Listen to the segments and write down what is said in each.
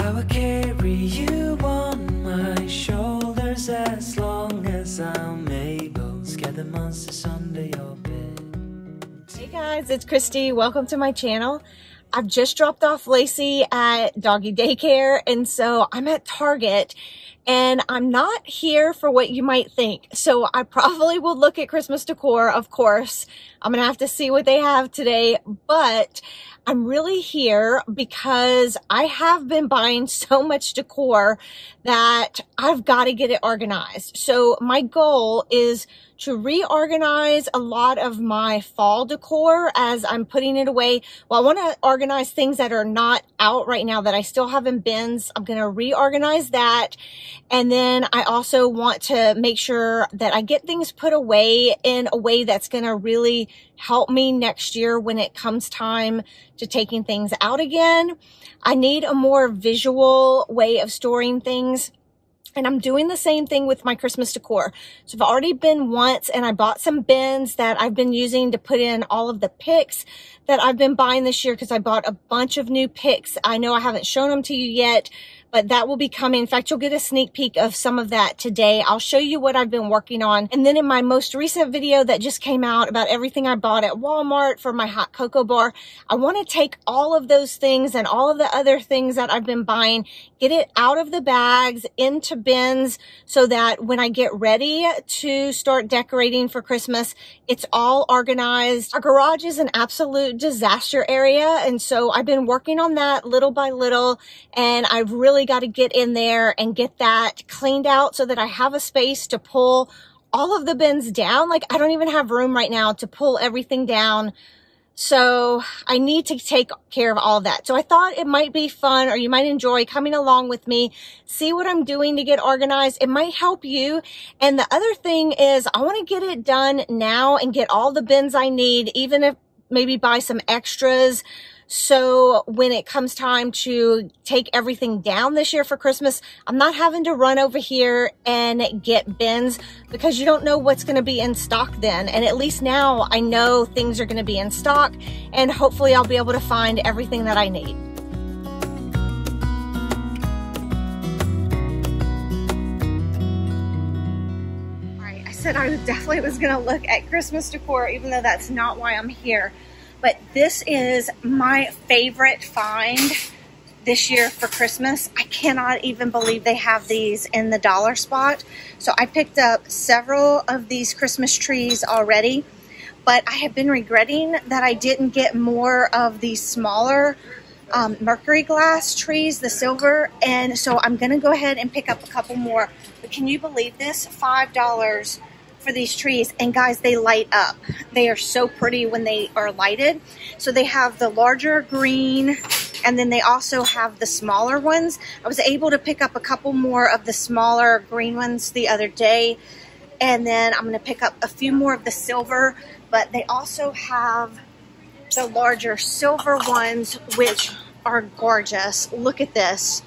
I will carry you on my shoulders as long as I'm able. Scare the monsters under your bed. Hey guys, it's Kristi. Welcome to my channel. I've just dropped off Lacey at doggy daycare, and so I'm at Target, and I'm not here for what you might think. So I probably will look at Christmas decor, of course. I'm gonna have to see what they have today, but I'm really here because I have been buying so much decor that I've got to get it organized. So my goal is to reorganize a lot of my fall decor as I'm putting it away. Well, I want to organize things that are not out right now that I still have in bins. I'm going to reorganize that. And then I also want to make sure that I get things put away in a way that's going to really help me next year when it comes time to taking things out again. I need a more visual way of storing things. And I'm doing the same thing with my Christmas decor. So I've already been once, and I bought some bins that I've been using to put in all of the picks that I've been buying this year, because I bought a bunch of new picks. I know I haven't shown them to you yet, but that will be coming. In fact, you'll get a sneak peek of some of that today. I'll show you what I've been working on. And then in my most recent video that just came out about everything I bought at Walmart for my hot cocoa bar, I want to take all of those things and all of the other things that I've been buying, get it out of the bags into bins so that when I get ready to start decorating for Christmas, it's all organized. Our garage is an absolute disaster area, and so I've been working on that little by little, and I've really got to get in there and get that cleaned out so that I have a space to pull all of the bins down. Like, I don't even have room right now to pull everything down. So I need to take care of all of that. So I thought it might be fun, or you might enjoy coming along with me, see what I'm doing to get organized. It might help you. And the other thing is, I want to get it done now and get all the bins I need, even if maybe buy some extras. So when it comes time to take everything down this year for Christmas, I'm not having to run over here and get bins, because you don't know what's going to be in stock then. And at least now I know things are going to be in stock, and hopefully I'll be able to find everything that I need. All right, I said I definitely was going to look at Christmas decor, even though that's not why I'm here. But this is my favorite find this year for Christmas. I cannot even believe they have these in the dollar spot. So I picked up several of these Christmas trees already, but I have been regretting that I didn't get more of these smaller mercury glass trees, the silver. And so I'm going to go ahead and pick up a couple more. But can you believe this? $5 for these trees. And guys, they light up. They are so pretty when they are lighted. So they have the larger green, and then they also have the smaller ones. I was able to pick up a couple more of the smaller green ones the other day, and then I'm going to pick up a few more of the silver, but they also have the larger silver ones, which are gorgeous. Look at this.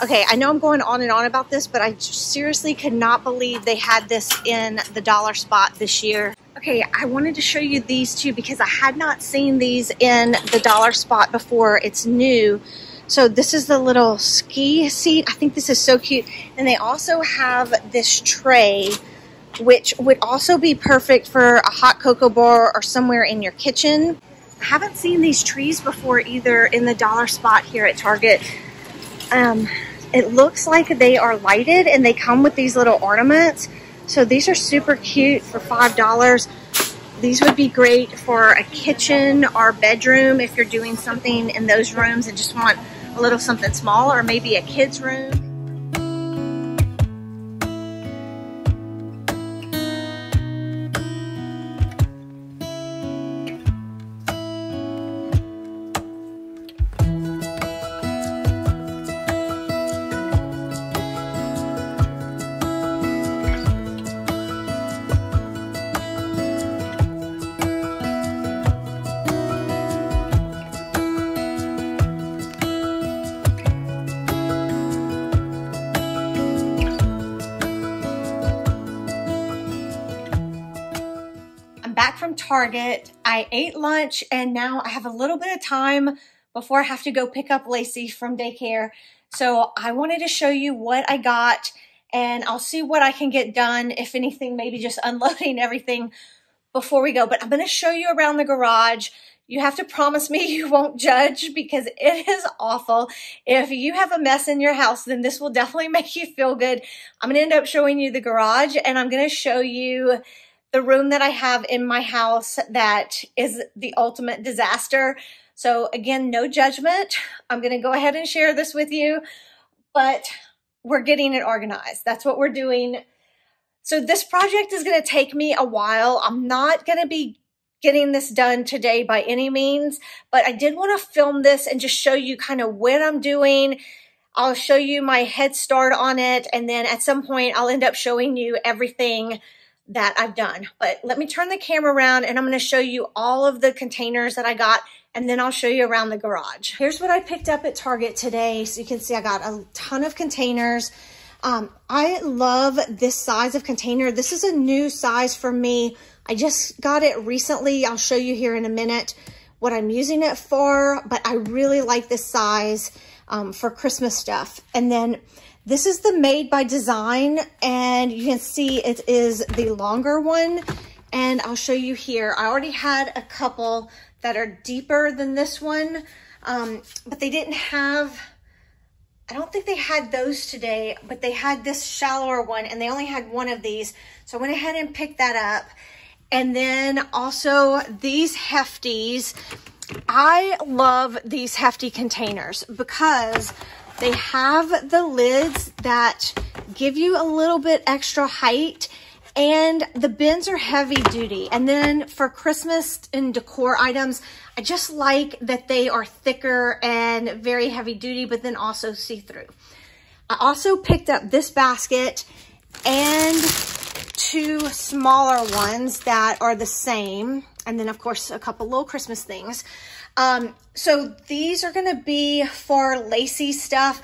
Okay, I know I'm going on and on about this, but I seriously could not believe they had this in the dollar spot this year. Okay, I wanted to show you these two because I had not seen these in the dollar spot before. It's new. So this is the little ski seat. I think this is so cute. And they also have this tray, which would also be perfect for a hot cocoa bar or somewhere in your kitchen. I haven't seen these trees before either in the dollar spot here at Target. It looks like they are lighted, and they come with these little ornaments. So these are super cute for $5. These would be great for a kitchen or bedroom if you're doing something in those rooms and just want a little something small, or maybe a kid's room. Back from Target. I ate lunch, and now I have a little bit of time before I have to go pick up Lacey from daycare. So I wanted to show you what I got, and I'll see what I can get done. If anything, maybe just unloading everything before we go. But I'm going to show you around the garage. You have to promise me you won't judge, because it is awful. If you have a mess in your house, then this will definitely make you feel good. I'm going to end up showing you the garage, and I'm going to show you the room that I have in my house that is the ultimate disaster. So again, no judgment. I'm going to go ahead and share this with you, but we're getting it organized. That's what we're doing. So this project is going to take me a while. I'm not going to be getting this done today by any means, but I did want to film this and just show you kind of what I'm doing. I'll show you my head start on it, and then at some point I'll end up showing you everything that I've done. But let me turn the camera around, and I'm going to show you all of the containers that I got, and then I'll show you around the garage. Here's what I picked up at Target today. So you can see I got a ton of containers. I love this size of container. This is a new size for me. I just got it recently. I'll show you here in a minute what I'm using it for, but I really like this size for Christmas stuff. And then this is the Made by Design, and you can see it is the longer one, and I'll show you here. I already had a couple that are deeper than this one, but they didn't have, I don't think they had those today, but they had this shallower one, and they only had one of these. So I went ahead and picked that up. And then also these hefties. I love these hefty containers because they have the lids that give you a little bit extra height, and the bins are heavy duty. And then for Christmas and decor items, I just like that they are thicker and very heavy duty, but then also see-through. I also picked up this basket and two smaller ones that are the same. And then of course, a couple little Christmas things. So these are gonna be for Lacey stuff.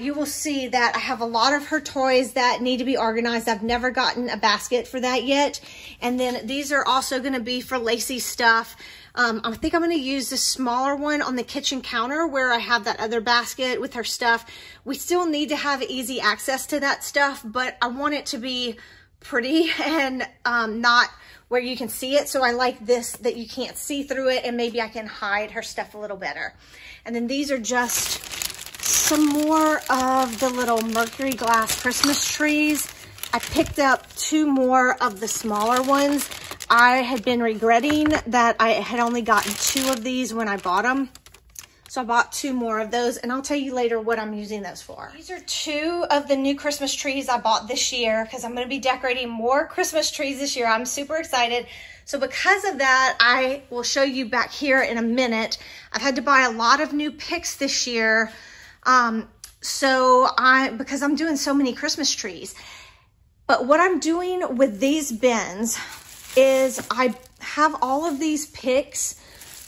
You will see that I have a lot of her toys that need to be organized. I've never gotten a basket for that yet. And then these are also gonna be for Lacey stuff. I think I'm gonna use the smaller one on the kitchen counter where I have that other basket with her stuff. We still need to have easy access to that stuff, but I want it to be pretty and not where you can see it. So I like this, that you can't see through it, and maybe I can hide her stuff a little better. And then these are just some more of the little mercury glass Christmas trees. I picked up two more of the smaller ones. I had been regretting that I had only gotten two of these when I bought them. So I bought two more of those, and I'll tell you later what I'm using those for. These are two of the new Christmas trees I bought this year because I'm going to be decorating more Christmas trees this year. I'm super excited. So because of that, I will show you back here in a minute. I've had to buy a lot of new picks this year because I'm doing so many Christmas trees. But what I'm doing with these bins is I have all of these picks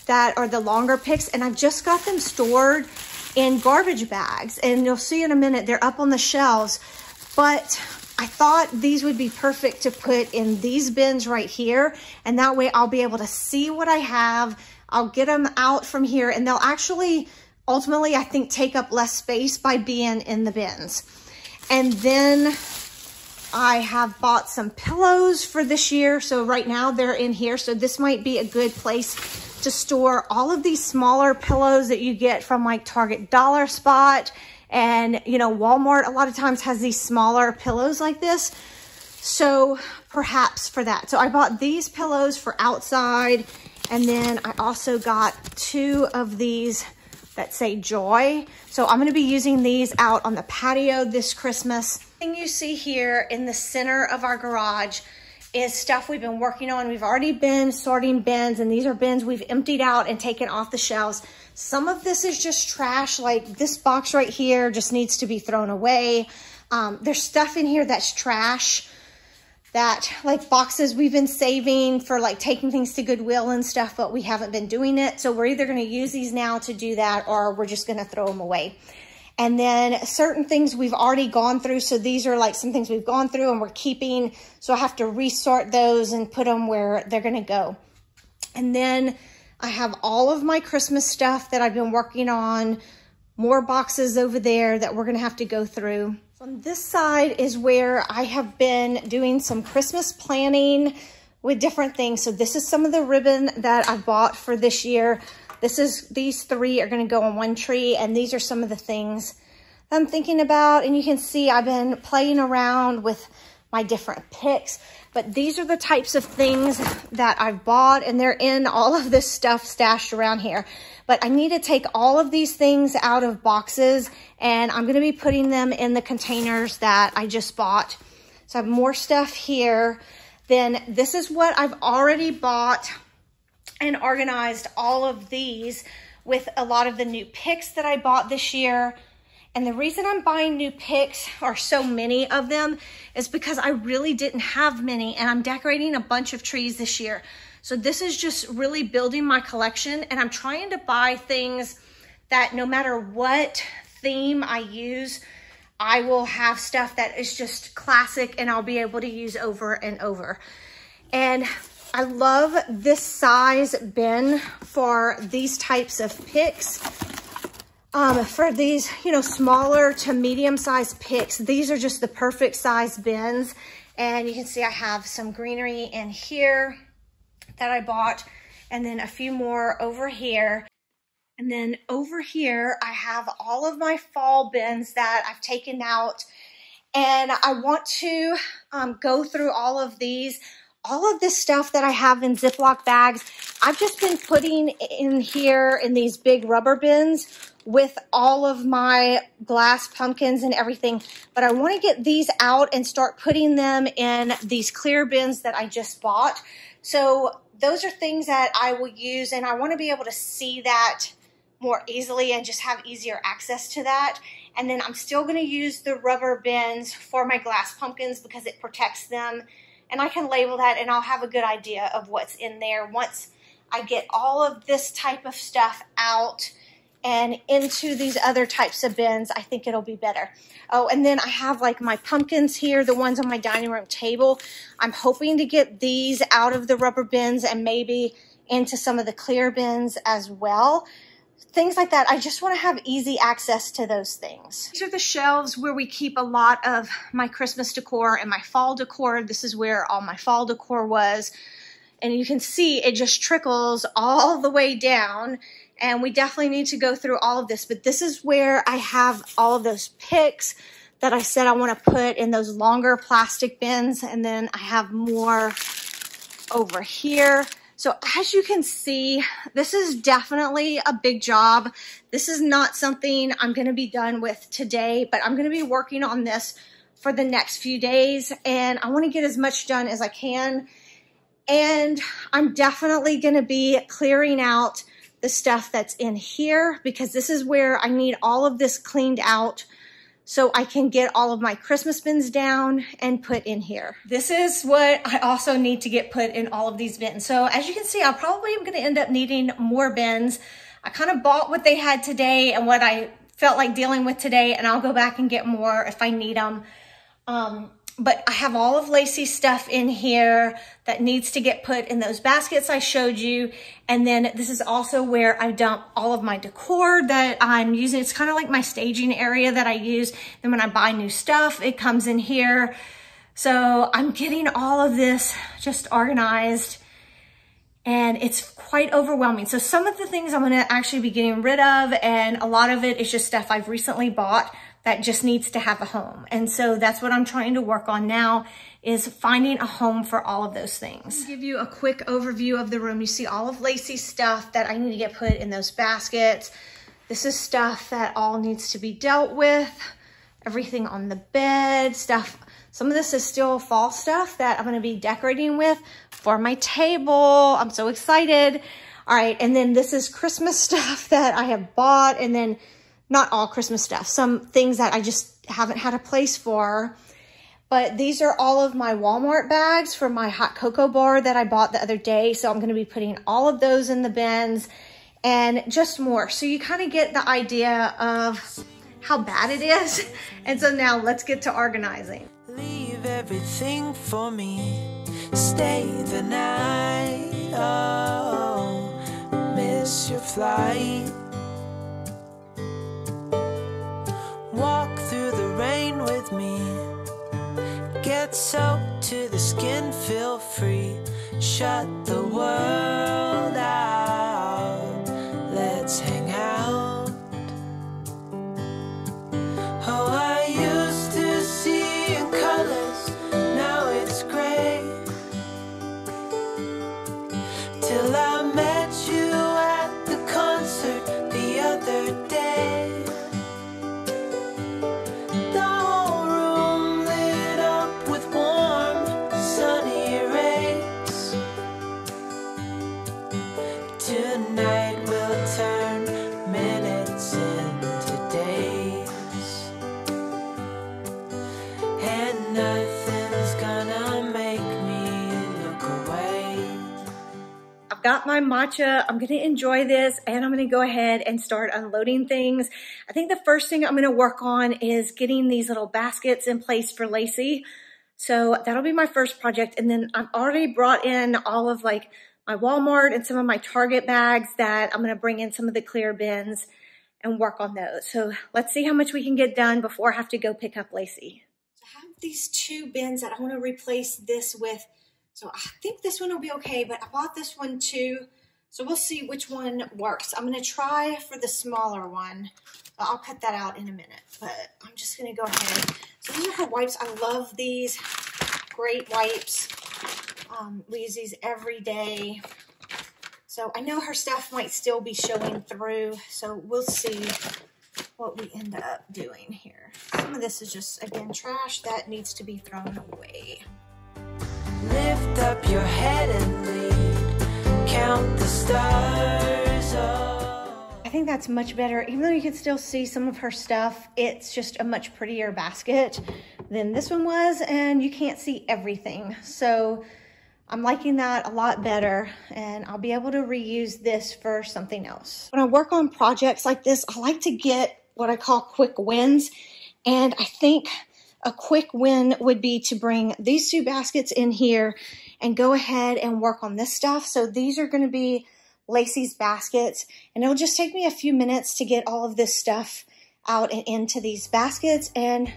that are the longer picks, and I've just got them stored in garbage bags, and you'll see in a minute they're up on the shelves. But I thought these would be perfect to put in these bins right here, and that way I'll be able to see what I have. I'll get them out from here, and they'll actually ultimately, I think, take up less space by being in the bins. And then I have bought some pillows for this year, so right now they're in here, so this might be a good place to store all of these smaller pillows that you get from like Target Dollar Spot, and you know, Walmart a lot of times has these smaller pillows like this. So perhaps for that. So I bought these pillows for outside, and then I also got two of these that say Joy. So I'm going to be using these out on the patio this Christmas. The thing you see here in the center of our garage is stuff we've been working on. We've already been sorting bins, and these are bins we've emptied out and taken off the shelves. Some of this is just trash, like this box right here just needs to be thrown away. There's stuff in here that's trash, that like boxes we've been saving for like taking things to Goodwill and stuff, but we haven't been doing it. So we're either gonna use these now to do that, or we're just gonna throw them away. And then certain things we've already gone through. So these are like some things we've gone through and we're keeping. So I have to resort those and put them where they're gonna go. And then I have all of my Christmas stuff that I've been working on more boxes over there that we're gonna have to go through. On this side is where I have been doing some Christmas planning with different things. So this is some of the ribbon that I bought for this year. These 3 are gonna go on one tree, and these are some of the things that I'm thinking about. And you can see I've been playing around with my different picks, but these are the types of things that I've bought, and they're in all of this stuff stashed around here. But I need to take all of these things out of boxes, and I'm gonna be putting them in the containers that I just bought. So I have more stuff here. Then this is what I've already bought and organized all of these with a lot of the new picks that I bought this year. And the reason I'm buying new picks, or so many of them, is because I really didn't have many, and I'm decorating a bunch of trees this year. So this is just really building my collection, and I'm trying to buy things that no matter what theme I use, I will have stuff that is just classic and I'll be able to use over and over. And I love this size bin for these types of picks. For these, you know, smaller to medium-sized picks, these are just the perfect size bins. And you can see I have some greenery in here that I bought, and then a few more over here. And then over here, I have all of my fall bins that I've taken out. And I want to go through all of these. All of this stuff that I have in Ziploc bags, I've just been putting in here in these big rubber bins with all of my glass pumpkins and everything. But I want to get these out and start putting them in these clear bins that I just bought. So those are things that I will use, and I want to be able to see that more easily and just have easier access to that. And then I'm still going to use the rubber bins for my glass pumpkins because it protects them. And I can label that, and I'll have a good idea of what's in there once I get all of this type of stuff out and into these other types of bins. I think it'll be better. Oh, and then I have like my pumpkins here, the ones on my dining room table. I'm hoping to get these out of the rubber bins and maybe into some of the clear bins as well. Things like that. I just want to have easy access to those things. These are the shelves where we keep a lot of my Christmas decor and my fall decor. This is where all my fall decor was. And you can see it just trickles all the way down. And we definitely need to go through all of this. But this is where I have all of those picks that I said I want to put in those longer plastic bins. And then I have more over here. So as you can see, this is definitely a big job. This is not something I'm going to be done with today, but I'm going to be working on this for the next few days, and I want to get as much done as I can. And I'm definitely going to be clearing out the stuff that's in here because this is where I need all of this cleaned out so I can get all of my Christmas bins down and put in here. This is what I also need to get put in all of these bins. So as you can see, I probably am gonna end up needing more bins. I kind of bought what they had today and what I felt like dealing with today, and I'll go back and get more if I need them. But I have all of Lacey's stuff in here that needs to get put in those baskets I showed you. And then this is also where I dump all of my decor that I'm using. It's kind of like my staging area that I use. Then when I buy new stuff, it comes in here. So I'm getting all of this just organized, and it's quite overwhelming. So some of the things I'm gonna actually be getting rid of, and a lot of it is just stuff I've recently bought that just needs to have a home. And so that's what I'm trying to work on now, is finding a home for all of those things. I'll give you a quick overview of the room. You see all of Lacey's stuff that I need to get put in those baskets. This is stuff that all needs to be dealt with. Everything on the bed, stuff. Some of this is still fall stuff that I'm gonna be decorating with for my table. I'm so excited. All right, and then this is Christmas stuff that I have bought, and then not all Christmas stuff, some things that I just haven't had a place for. But these are all of my Walmart bags for my hot cocoa bar that I bought the other day. So I'm gonna be putting all of those in the bins and just more. So you kind of get the idea of how bad it is. And so now let's get to organizing. Leave everything for me, stay the night, oh, miss your flight. with me. Get soaked to the skin, feel free. Shut the world out. Let's hang out. Oh, I used to see in colors, now it's gray. Till I met you at the concert the other day. The whole room lit up with warm, sunny rays. Tonight we'll turn minutes into days, and nothing's gonna make me look away. I've got my matcha. I'm going to enjoy this, and I'm going to go ahead and start unloading things. I think the first thing I'm going to work on is getting these little baskets in place for Lacey. So that'll be my first project. And then I've already brought in all of like my Walmart and some of my Target bags that I'm going to bring in some of the clear bins and work on those. So let's see how much we can get done before I have to go pick up Lacey. So I have these two bins that I want to replace this with. So I think this one will be okay, but I bought this one too. So we'll see which one works. I'm gonna try for the smaller one. I'll cut that out in a minute, but I'm just gonna go ahead. So these are her wipes. I love these, great wipes. We use these every day. So I know her stuff might still be showing through, so we'll see what we end up doing here. Some of this is just, again, trash that needs to be thrown away. Lift up your head and lead, count the stars. I think that's much better. Even though you can still see some of her stuff, it's just a much prettier basket than this one was, and you can't see everything. So I'm liking that a lot better, and I'll be able to reuse this for something else. When I work on projects like this, I like to get what I call quick wins, and I think a quick win would be to bring these two baskets in here and go ahead and work on this stuff. So these are going to be Lacey's baskets, and it'll just take me a few minutes to get all of this stuff out and into these baskets, and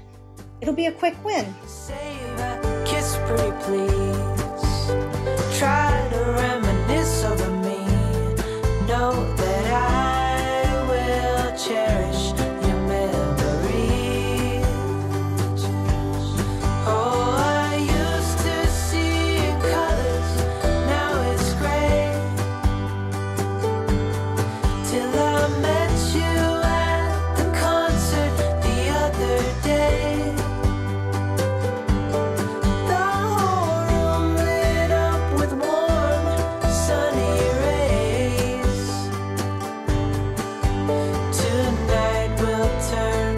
it'll be a quick win. Save a kiss, pretty please. Try to reminisce over me. Know that I will cherish your memories. Oh, I used to see in colors, now it's gray. Till I met you at the concert the other day. The whole room lit up with warm, sunny rays. Tonight we'll turn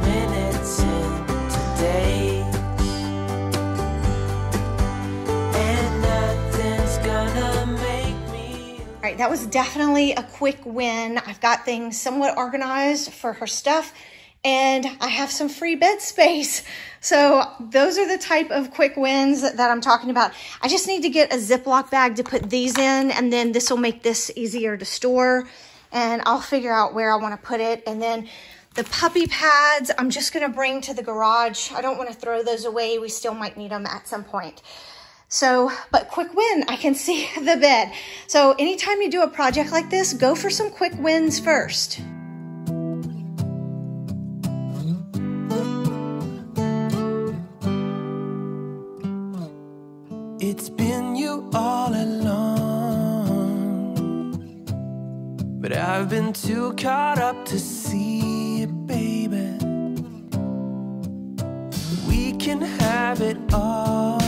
minutes into days, and nothing's gonna make me. All right, that was definitely a quick win. I've got things somewhat organized for her stuff, and I have some free bed space. So those are the type of quick wins that I'm talking about. I just need to get a Ziploc bag to put these in, and then this will make this easier to store, and I'll figure out where I want to put it. And then the puppy pads, I'm just going to bring to the garage. I don't want to throw those away. We still might need them at some point. So, but quick win, I can see the bed. So anytime you do a project like this, go for some quick wins first. It's been you all along, but I've been too caught up to see it, baby. We can have it all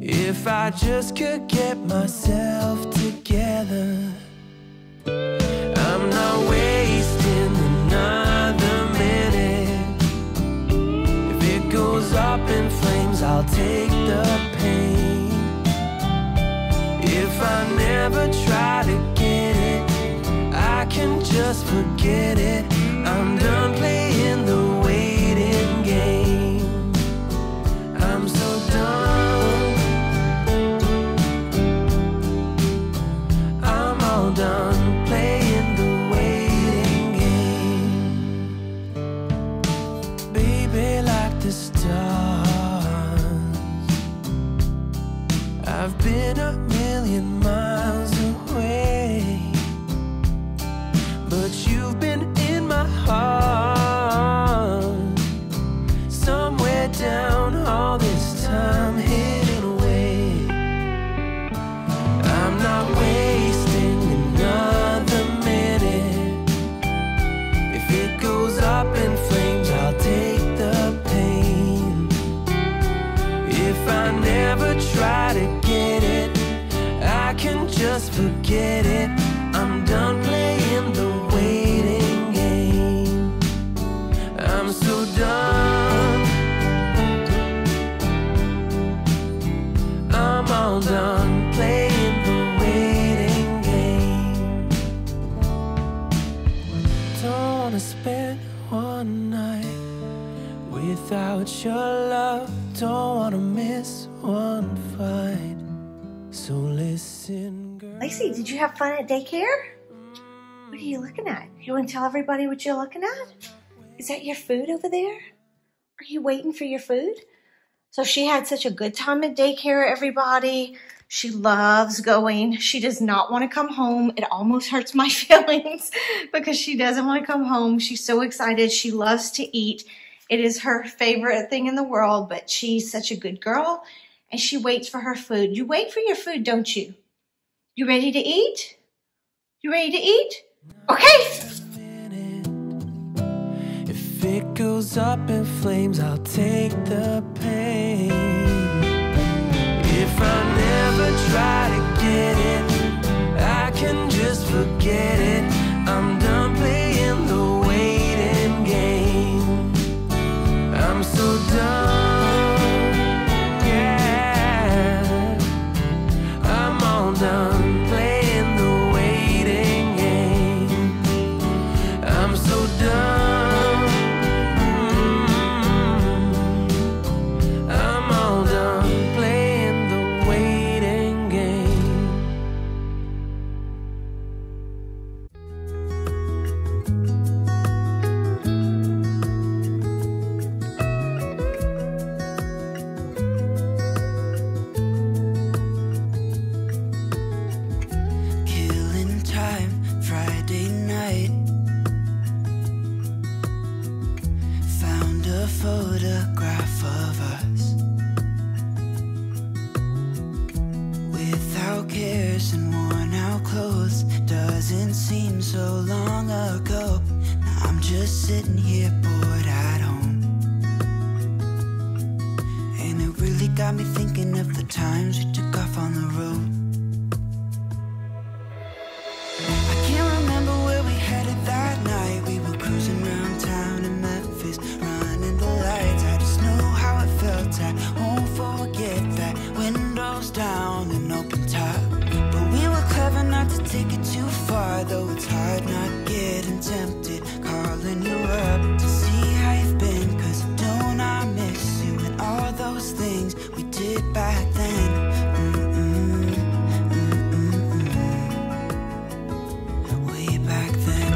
if I just could get myself together. I'm not wasting another minute. If it goes up in flames, I'll take the pain. If I never try to get it, I can just forget it. I'm done playing the waiting game. I'm so done. I'm all done playing the waiting game. wanna spend one night without your love. Don't wanna miss one fight. So listen, girl. Lacey, did you have fun at daycare? What are you looking at? You want to tell everybody what you're looking at? Is that your food over there? Are you waiting for your food? So she had such a good time at daycare, everybody. She loves going. She does not want to come home. It almost hurts my feelings because she doesn't want to come home. She's so excited. She loves to eat. It is her favorite thing in the world, but she's such a good girl and she waits for her food. You wait for your food, don't you? You ready to eat? You ready to eat? Okay. If it goes up in flames, I'll take the pain. If I never try to get it, I can just forget it. I'm done playing the waiting game. I'm so done, yeah. I'm all done playing the waiting game. I'm so done. Photograph of us without cares and worn out clothes. Doesn't seem so long ago. Now I'm just sitting here bored at home, and it really got me thinking of the times we took off on the road. I can't remember where we headed that night. We were cruising around town in Memphis, running the lights. I just know how it felt. I won't forget that. Windows down and open top, but we were clever not to take it too far. Though it's hard not getting tempted, calling you up to see how you've been. Cause don't I miss you and all those things we did back then. Way back then.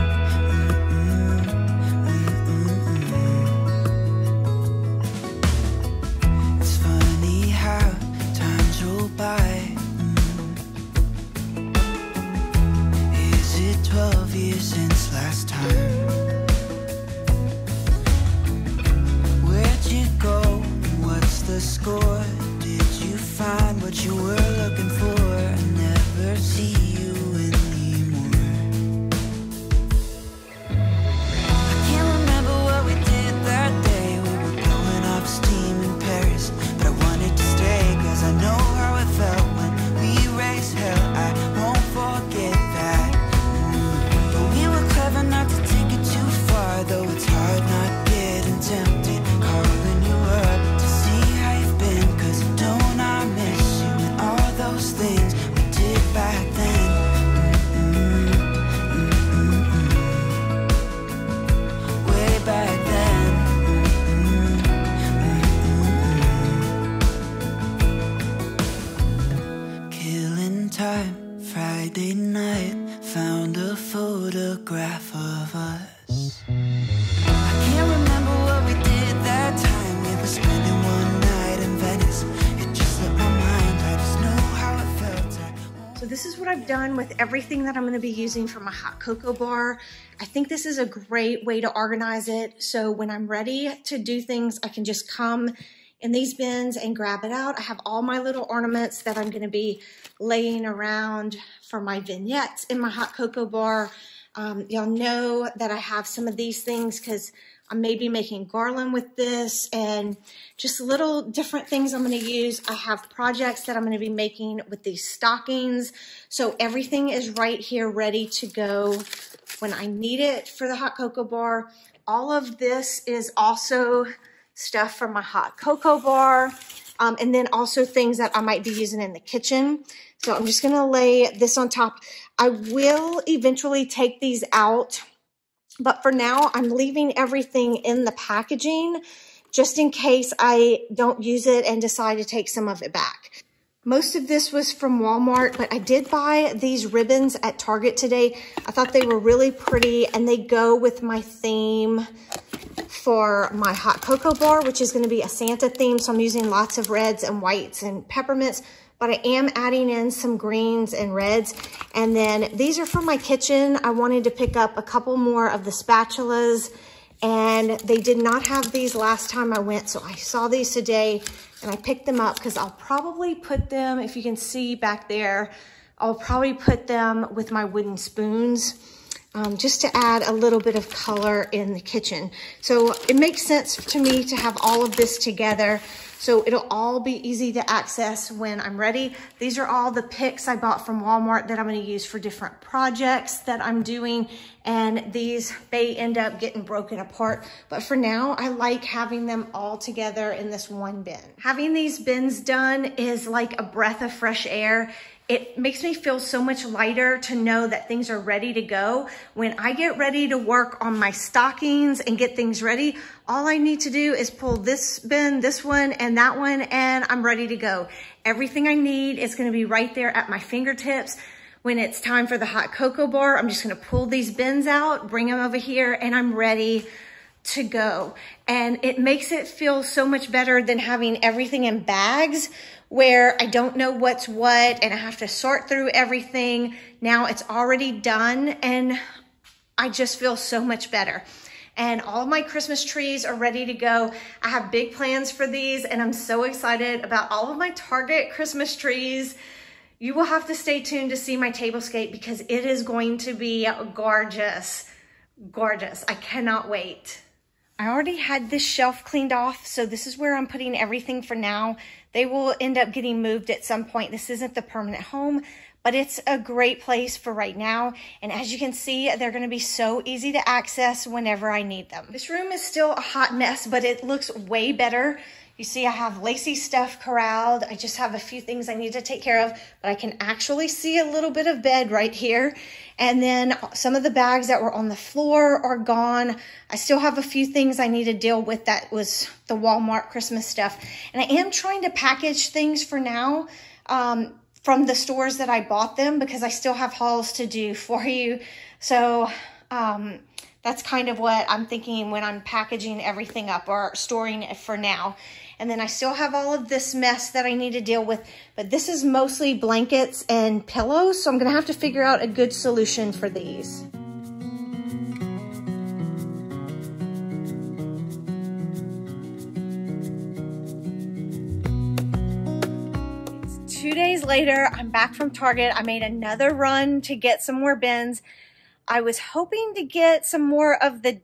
It's funny how times roll by. Is it 12 years since last time? Where'd you go? What's the score? Did you find what you were looking for? I never see you anymore. I can't remember what we did that day. We were blowing off steam in Paris, but I wanted to stay cause I know how it felt when we raised hell. I won't forget that. But we were clever not to take it too far. Though it's hard not getting tempted, calling you up to see how you've been. Cause don't I miss you and all those things we did back then. Way back then. Killing time, Friday night, found a photograph of us. I can't remember what we did that time. We were spending one night in Venice. It just slipped my mind. I just know how it felt. So this is what I've done with everything that I'm going to be using for my hot cocoa bar. I think this is a great way to organize it. So when I'm ready to do things, I can just come in these bins and grab it out. I have all my little ornaments that I'm going to be laying around for my vignettes in my hot cocoa bar. Y'all know that I have some of these things because I may be making garland with this and just little different things I'm going to use. I have projects that I'm going to be making with these stockings. So everything is right here ready to go when I need it for the hot cocoa bar. All of this is also stuff for my hot cocoa bar. And then also things that I might be using in the kitchen. So I'm just going to lay this on top. I will eventually take these out But for now, I'm leaving everything in the packaging just in case I don't use it and decide to take some of it back. Most of this was from Walmart, but I did buy these ribbons at Target today. I thought they were really pretty, and they go with my theme for my hot cocoa bar, which is going to be a Santa theme. So I'm using lots of reds and whites and peppermints, but I am adding in some greens and reds. And then these are for my kitchen. I wanted to pick up a couple more of the spatulas, and they did not have these last time I went. So I saw these today and I picked them up because I'll probably put them, if you can see back there, I'll probably put them with my wooden spoons. Just to add a little bit of color in the kitchen. So it makes sense to me to have all of this together, so it'll all be easy to access when I'm ready. These are all the picks I bought from Walmart that I'm going to use for different projects that I'm doing, and these may end up getting broken apart, but for now I like having them all together in this one bin. Having these bins done is like a breath of fresh air. It makes me feel so much lighter to know that things are ready to go. When I get ready to work on my stockings and get things ready, all I need to do is pull this bin, this one, and that one, and I'm ready to go. Everything I need is gonna be right there at my fingertips. When it's time for the hot cocoa bar, I'm just gonna pull these bins out, bring them over here, and I'm ready to go. And it makes it feel so much better than having everything in bags where I don't know what's what and I have to sort through everything. Now it's already done and I just feel so much better. And all of my Christmas trees are ready to go. I have big plans for these and I'm so excited about all of my Target Christmas trees. You will have to stay tuned to see my tablescape because it is going to be gorgeous, gorgeous. I cannot wait. I already had this shelf cleaned off, so this is where I'm putting everything for now. They will end up getting moved at some point. This isn't the permanent home, but it's a great place for right now. And as you can see, they're gonna be so easy to access whenever I need them. This room is still a hot mess, but it looks way better. You see, I have Lacey stuff corralled. I just have a few things I need to take care of, but I can actually see a little bit of bed right here. And then some of the bags that were on the floor are gone. I still have a few things I need to deal with. That was the Walmart Christmas stuff. And I am trying to package things for now from the stores that I bought them because I still have hauls to do for you. So that's kind of what I'm thinking when I'm packaging everything up or storing it for now. And then I still have all of this mess that I need to deal with, but this is mostly blankets and pillows, so I'm gonna have to figure out a good solution for these. It's 2 days later, I'm back from Target. I made another run to get some more bins. I was hoping to get some more of the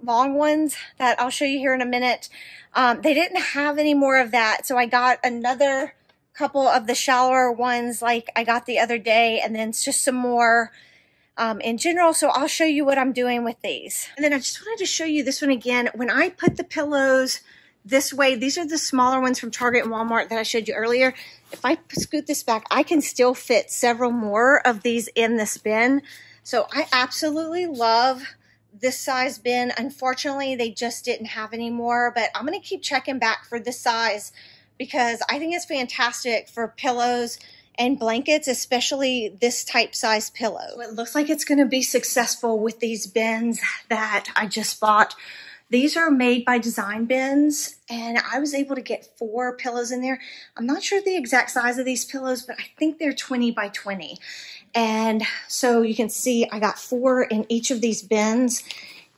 long ones that I'll show you here in a minute. They didn't have any more of that, so I got another couple of the shallower ones like I got the other day, and then it's just some more in general, so I'll show you what I'm doing with these. And then I just wanted to show you this one again. When I put the pillows this way, these are the smaller ones from Target and Walmart that I showed you earlier. If I scoot this back, I can still fit several more of these in this bin. So I absolutely love this size bin. Unfortunately, they just didn't have any more, but I'm going to keep checking back for this size because I think it's fantastic for pillows and blankets, especially this type size pillow. So it looks like it's going to be successful with these bins that I just bought. These are made by Design Bins, and I was able to get 4 pillows in there. I'm not sure the exact size of these pillows, but I think they're 20 by 20. And so you can see I got 4 in each of these bins,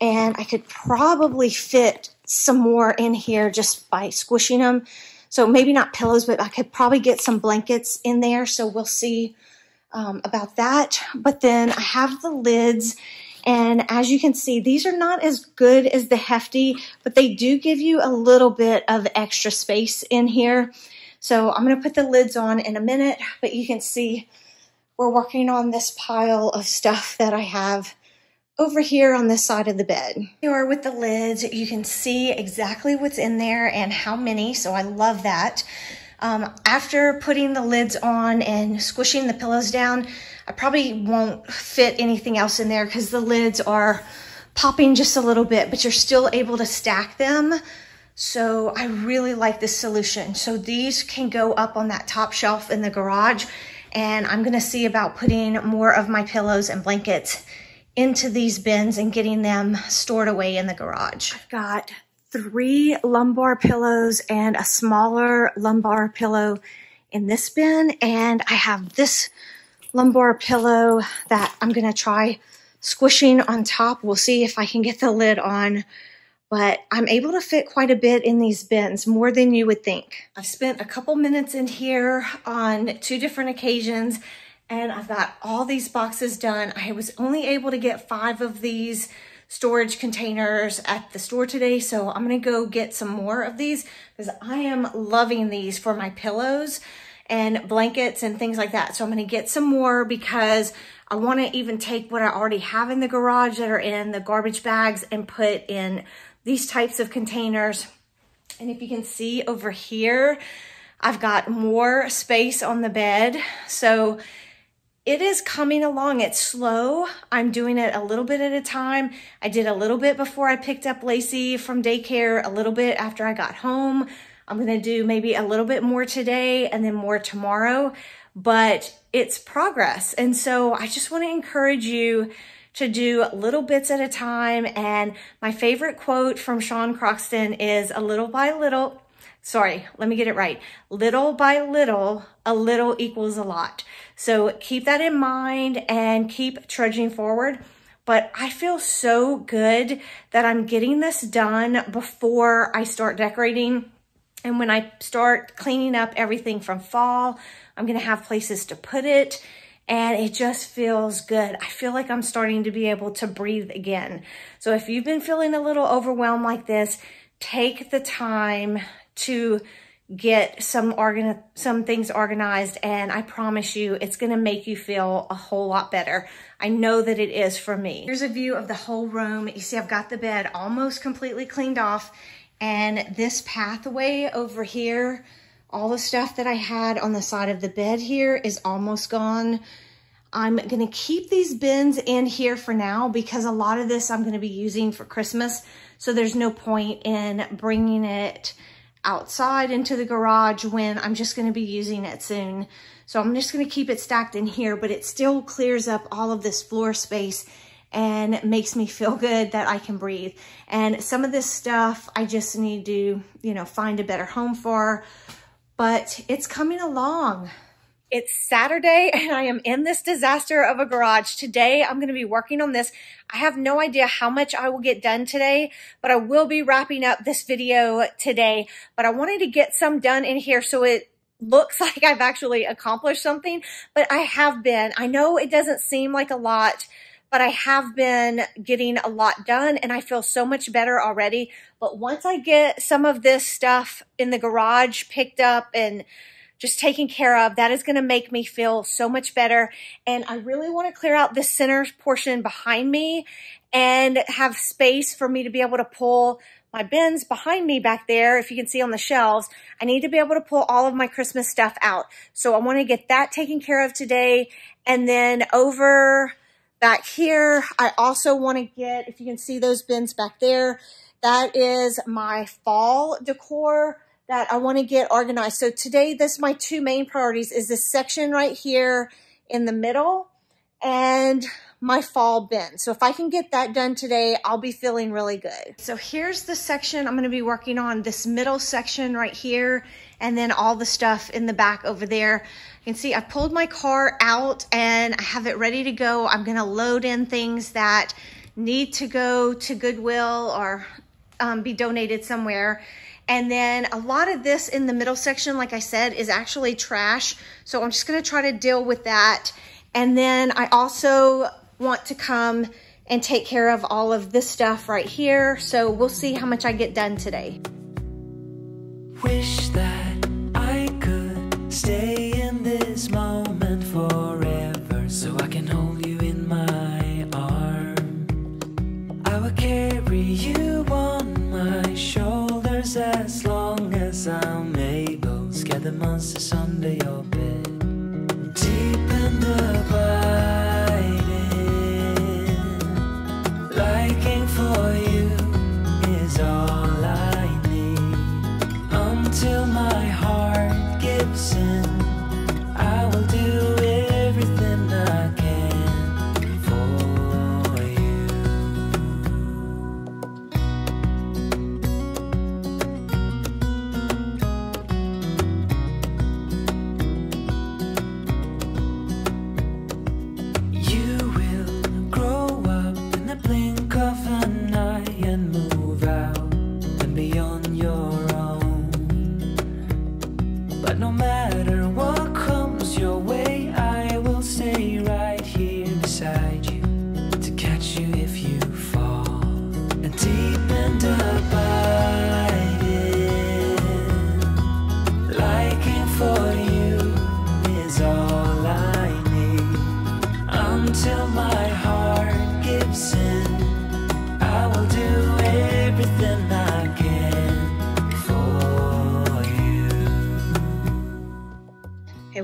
and I could probably fit some more in here just by squishing them. So maybe not pillows, but I could probably get some blankets in there. So we'll see about that. But then I have the lids, and as you can see, these are not as good as the Hefty, but they do give you a little bit of extra space in here. So I'm going to put the lids on in a minute, but you can see we're working on this pile of stuff that I have over here on this side of the bed. Here with the lids, you can see exactly what's in there and how many, so I love that. After putting the lids on and squishing the pillows down, I probably won't fit anything else in there because the lids are popping just a little bit, but you're still able to stack them. So I really like this solution. So these can go up on that top shelf in the garage, and I'm gonna see about putting more of my pillows and blankets into these bins and getting them stored away in the garage. I've got 3 lumbar pillows and a smaller lumbar pillow in this bin, and I have this lumbar pillow that I'm gonna try squishing on top. We'll see if I can get the lid on, but I'm able to fit quite a bit in these bins, more than you would think. I've spent a couple minutes in here on 2 different occasions, and I've got all these boxes done. I was only able to get 5 of these storage containers at the store today, so I'm gonna go get some more of these because I am loving these for my pillows and blankets and things like that. So I'm gonna get some more because I wanna even take what I already have in the garage that are in the garbage bags and put in these types of containers. And if you can see over here, I've got more space on the bed. So it is coming along. It's slow. I'm doing it a little bit at a time. I did a little bit before I picked up Lacey from daycare, a little bit after I got home. I'm gonna do maybe a little bit more today and then more tomorrow, but it's progress. And so I just wanna encourage you to do little bits at a time. And my favorite quote from Sean Croxton is little by little a little equals a lot. So keep that in mind and keep trudging forward. But I feel so good that I'm getting this done before I start decorating. And when I start cleaning up everything from fall, I'm gonna have places to put it. And it just feels good. I feel like I'm starting to be able to breathe again. So if you've been feeling a little overwhelmed like this, take the time to get some things organized, and I promise you it's gonna make you feel a whole lot better. I know that it is for me. Here's a view of the whole room. You see I've got the bed almost completely cleaned off, and this pathway over here, all the stuff that I had on the side of the bed here is almost gone. I'm gonna keep these bins in here for now because a lot of this I'm gonna be using for Christmas, so there's no point in bringing it outside into the garage when I'm just gonna be using it soon. So I'm just gonna keep it stacked in here, but it still clears up all of this floor space and makes me feel good that I can breathe. And some of this stuff I just need to, find a better home for, but it's coming along. It's Saturday and I am in this disaster of a garage. Today, I'm gonna be working on this. I have no idea how much I will get done today, but I will be wrapping up this video today. But I wanted to get some done in here so it looks like I've actually accomplished something, but I have been. I know it doesn't seem like a lot, but I have been getting a lot done and I feel so much better already. But once I get some of this stuff in the garage picked up and just taken care of, that is going to make me feel so much better. And I really want to clear out this center portion behind me and have space for me to be able to pull my bins behind me back there. If you can see on the shelves, I need to be able to pull all of my Christmas stuff out. So I want to get that taken care of today. And then over back here, I also want to get, if you can see those bins back there, that is my fall decor that I want to get organized. So today, my 2 main priorities is this section right here in the middle and my fall bin. So if I can get that done today, I'll be feeling really good. So here's the section I'm going to be working on, this middle section right here, and then all the stuff in the back over there. You can see I pulled my car out and I have it ready to go. I'm going to load in things that need to go to Goodwill or be donated somewhere. And then a lot of this in the middle section, like I said, is actually trash. So I'm just gonna try to deal with that. And then I also want to come and take care of all of this stuff right here. So we'll see how much I get done today. Wish that I could stay in this moment forever, so I can hold you in my arms. I will carry you on my shoulders as long as I'm able. Scare the monsters under your bed, deep and abiding, liking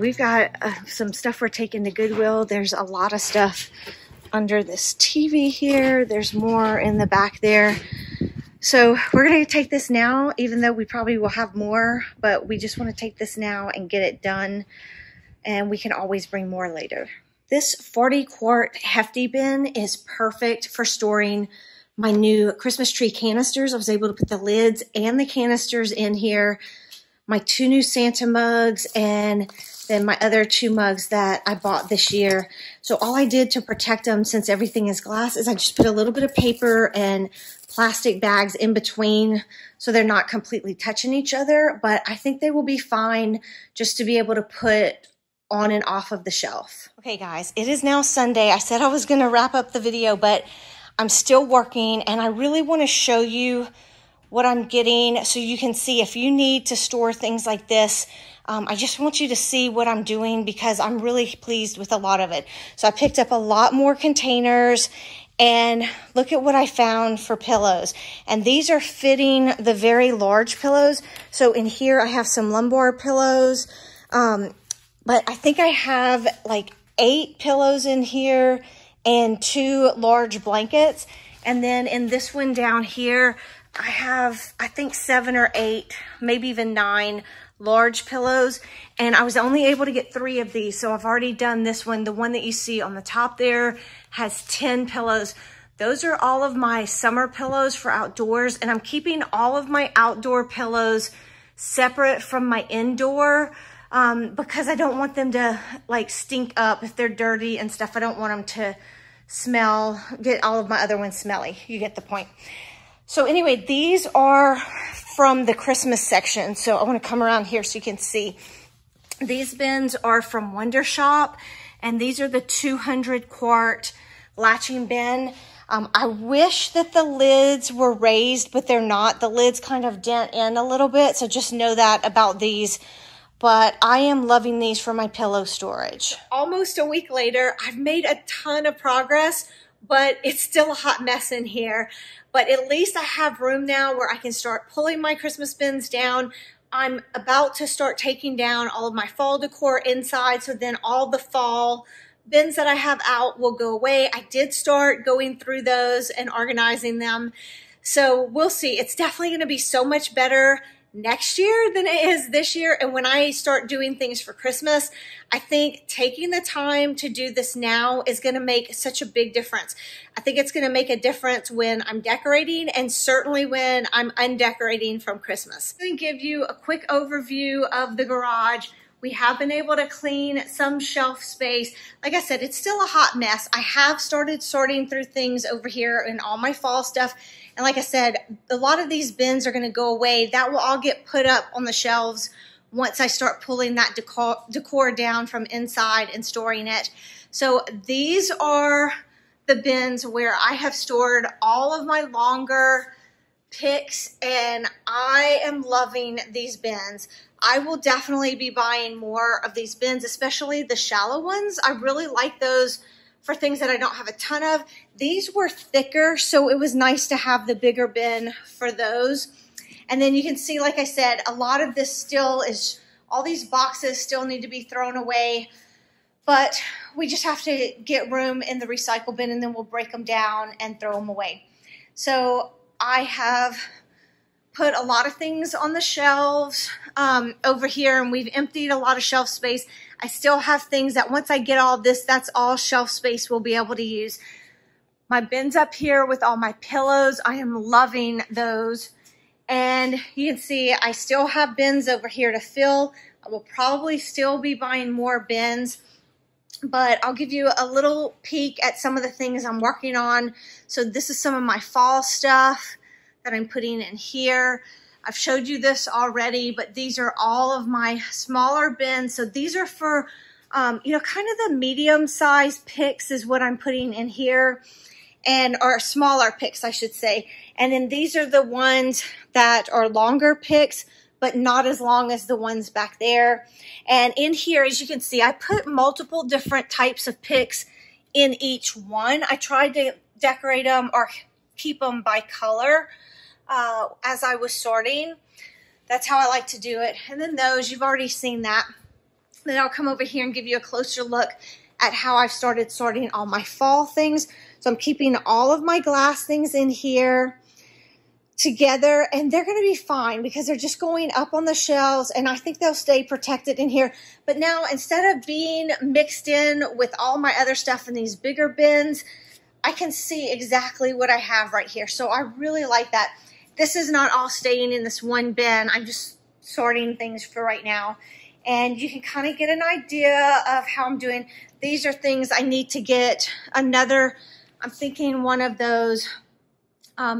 we've got some stuff we're taking to Goodwill. There's a lot of stuff under this TV here. There's more in the back there. So we're going to take this now, even though we probably will have more, but we just want to take this now and get it done, and we can always bring more later. This 40-quart hefty bin is perfect for storing my new Christmas tree canisters. I was able to put the lids and the canisters in here, my 2 new Santa mugs, and then my other 2 mugs that I bought this year. So all I did to protect them, since everything is glass, is I just put a little bit of paper and plastic bags in between so they're not completely touching each other. But I think they will be fine just to be able to put on and off of the shelf. Okay guys, it is now Sunday. I said I was going to wrap up the video, but I'm still working, and I really want to show you what I'm getting so you can see if you need to store things like this. I just want you to see what I'm doing because I'm really pleased with a lot of it. So I picked up a lot more containers, and look at what I found for pillows. And these are fitting the very large pillows. So in here I have some lumbar pillows, but I think I have like 8 pillows in here and 2 large blankets. And then in this one down here, I have, I think 7 or 8, maybe even 9 large pillows. And I was only able to get 3 of these. So I've already done this one. The one that you see on the top there has 10 pillows. Those are all of my summer pillows for outdoors. And I'm keeping all of my outdoor pillows separate from my indoor because I don't want them to like stink up if they're dirty and stuff. I don't want them to smell, get all of my other ones smelly. You get the point. So anyway, these are from the Christmas section. So I want to come around here so you can see. These bins are from Wonder Shop, and these are the 200-quart latching bin. I wish that the lids were raised, but they're not. The lids kind of dent in a little bit, so just know that about these. But I am loving these for my pillow storage. Almost a week later, I've made a ton of progress, but it's still a hot mess in here. But at least I have room now where I can start pulling my Christmas bins down. I'm about to start taking down all of my fall decor inside, so then all the fall bins that I have out will go away. I did start going through those and organizing them. So we'll see. It's definitely going to be so much better next year than it is this year. And when I start doing things for Christmas, I think taking the time to do this now is going to make such a big difference. I think it's going to make a difference when I'm decorating, and certainly when I'm undecorating from Christmas. I'm going to give you a quick overview of the garage. We have been able to clean some shelf space. Like I said, it's still a hot mess. I have started sorting through things over here and all my fall stuff. And like I said, a lot of these bins are going to go away. That will all get put up on the shelves once I start pulling that decor down from inside and storing it. So these are the bins where I have stored all of my longer picks, and I am loving these bins. I will definitely be buying more of these bins, especially the shallow ones. I really like those for things that I don't have a ton of. These were thicker, so it was nice to have the bigger bin for those. And then you can see, like I said, a lot of this still is, all these boxes still need to be thrown away, but we just have to get room in the recycle bin, and then we'll break them down and throw them away. So I have put a lot of things on the shelves over here, and we've emptied a lot of shelf space. I still have things that once I get all this, that's all shelf space we'll be able to use. My bins up here with all my pillows, I am loving those. And you can see I still have bins over here to fill. I will probably still be buying more bins, but I'll give you a little peek at some of the things I'm working on. So this is some of my fall stuff that I'm putting in here. I've showed you this already, but these are all of my smaller bins. So these are for, you know, kind of the medium-sized picks is what I'm putting in here, and or smaller picks, I should say. And then these are the ones that are longer picks, but not as long as the ones back there. And in here, as you can see, I put multiple different types of picks in each one. I tried to decorate them or keep them by color as I was sorting. That's how I like to do it. And then those, you've already seen that. Then I'll come over here and give you a closer look at how I've started sorting all my fall things. So I'm keeping all of my glass things in here together, and they're going to be fine because they're just going up on the shelves, and I think they'll stay protected in here. But now, instead of being mixed in with all my other stuff in these bigger bins, I can see exactly what I have right here. So I really like that. This is not all staying in this one bin. I'm just sorting things for right now. And you can kind of get an idea of how I'm doing. These are things I need to get another, I'm thinking one of those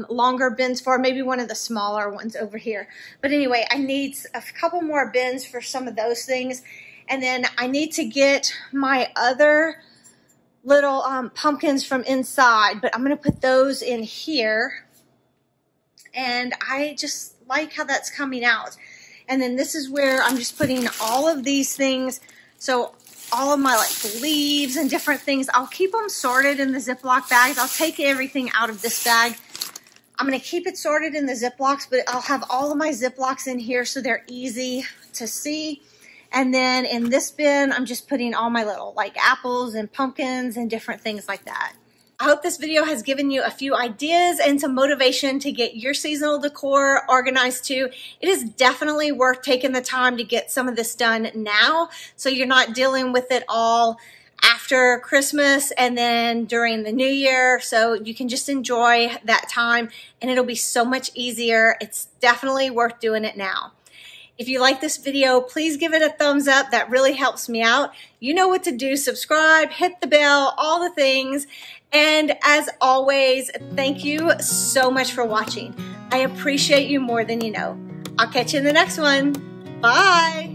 longer bins for, maybe one of the smaller ones over here. But anyway, I need a couple more bins for some of those things. And then I need to get my other little pumpkins from inside, but I'm going to put those in here. And I just like how that's coming out. And then this is where I'm just putting all of these things. So all of my like leaves and different things, I'll keep them sorted in the Ziploc bags. I'll take everything out of this bag. I'm going to keep it sorted in the Ziplocs, but I'll have all of my Ziplocs in here so they're easy to see. And then in this bin, I'm just putting all my little like apples and pumpkins and different things like that. I hope this video has given you a few ideas and some motivation to get your seasonal decor organized too. It is definitely worth taking the time to get some of this done now, so you're not dealing with it all after Christmas and then during the new year. So you can just enjoy that time and it'll be so much easier. It's definitely worth doing it now. If you like this video, please give it a thumbs up. That really helps me out. You know what to do. Subscribe, hit the bell, all the things. And as always, thank you so much for watching. I appreciate you more than you know. I'll catch you in the next one. Bye.